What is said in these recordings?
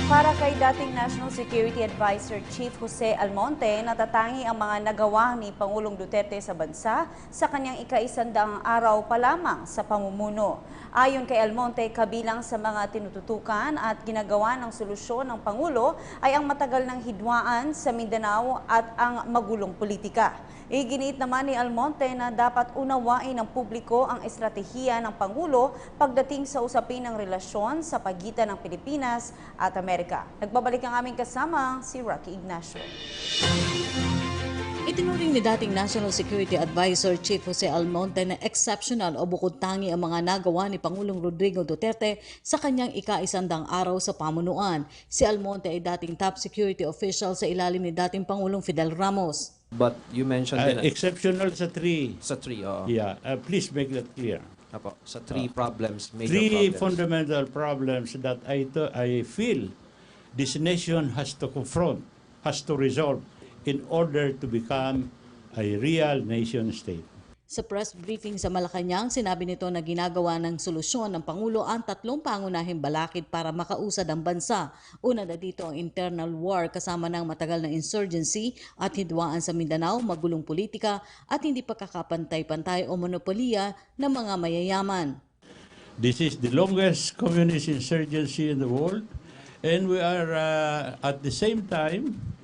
Para kay dating National Security Advisor Chief Jose Almonte, natatangi ang mga nagawa ni Pangulong Duterte sa bansa sa kanyang ika-100 araw pa lamang sa pamumuno. Ayon kay Almonte, kabilang sa mga tinututukan at ginagawa ng solusyon ng Pangulo ay ang matagal ng hidwaan sa Mindanao at ang magulong politika. Iginiit naman ni Almonte na dapat unawain ng publiko ang estratehiya ng Pangulo pagdating sa usapin ng relasyon sa pagitan ng Pilipinas at Amerika. Nagbabalik ang aming kasama, si Rocky Ignacio. Itinuring ni dating National Security Advisor Chief Jose Almonte na exceptional o bukod tangi ang mga nagawa ni Pangulong Rodrigo Duterte sa kanyang ika-100 araw sa pamunuan. Si Almonte ay dating top security official sa ilalim ni dating Pangulong Fidel Ramos. But you mentioned Exceptional sa three. sa three, Yeah, please make that clear. Apo, sa three problems, major Three problems. fundamental problems that I feel this nation has to confront, has to resolve in order to become a real nation state. Sa press briefing sa Malacanang, sinabi nito na ginagawa ng solusyon ng Pangulo ang tatlong pangunahing balakid para makausad ang bansa. Una na dito ang internal war kasama ng matagal na insurgency at hidwaan sa Mindanao, magulong politika at hindi pagkakapantay-pantay o monopoliya ng mga mayayaman. This is the longest communist insurgency in the world, and we are at the same time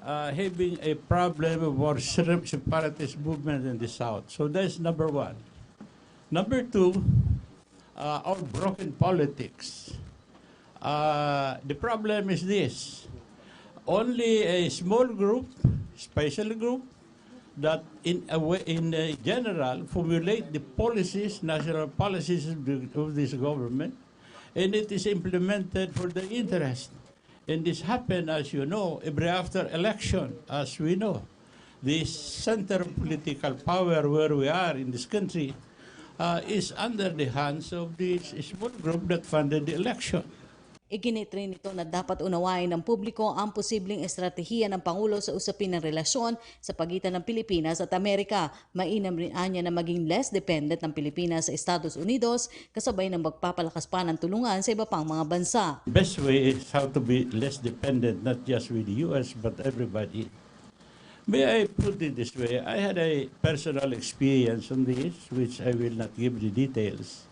having a problem of our separatist movement in the South. So that's number one. Number two, our broken politics. The problem is this. Only a small group, special group, that in general formulate the policies, national policies of this government, and it is implemented for the interest. And this happened, as you know, every after election, as we know. This center of political power where we are in this country is under the hands of this small group that funded the election. Iginit rin ito na dapat unawain ng publiko ang posibleng estratehiya ng Pangulo sa usapin ng relasyon sa pagitan ng Pilipinas at Amerika. Mainam rin anya na maging less dependent ng Pilipinas sa Estados Unidos kasabay ng magpapalakas pa ng tulungan sa iba pang mga bansa. The best way is how to be less dependent, not just with the U.S., but everybody. May I put it this way? I had a personal experience on this, which I will not give the details.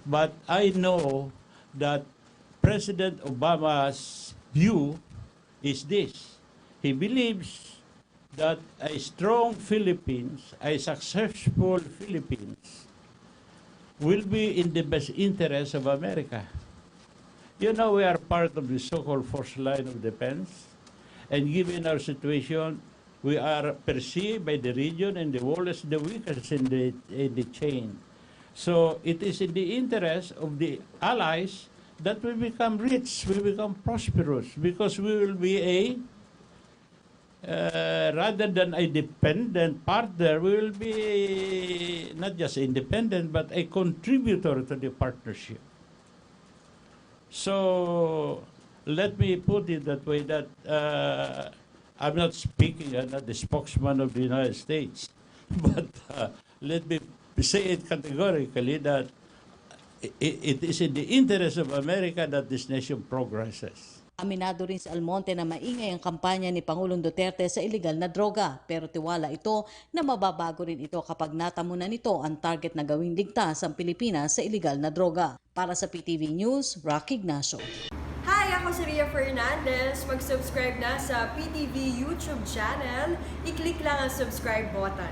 But I know that President Obama's view is this. He believes that a strong Philippines, a successful Philippines, will be in the best interest of America. You know, we are part of the so-called first line of defense, and given our situation, we are perceived by the region and the world as the weakest in the chain. So it is in the interest of the allies that we become rich, we become prosperous, because we will be rather than a dependent partner, we will be not just independent, but a contributor to the partnership. So let me put it that way, that I'm not speaking, I'm not the spokesman of the United States, but let me say it categorically that it is in the interest of America that this nation progresses. Aminado rin si Almonte na maingay ang kampanya ni Pangulong Duterte sa illegal na droga, pero tiwala ito na mababago rin ito kapag natamo na nito ang target na gawing ligtas ang Pilipinas sa illegal na droga. Para sa PTV News, Rocky Ignacio. Hi, ako si Ria Fernandez. Mag-subscribe na sa PTV YouTube channel. I-click lang ang subscribe button.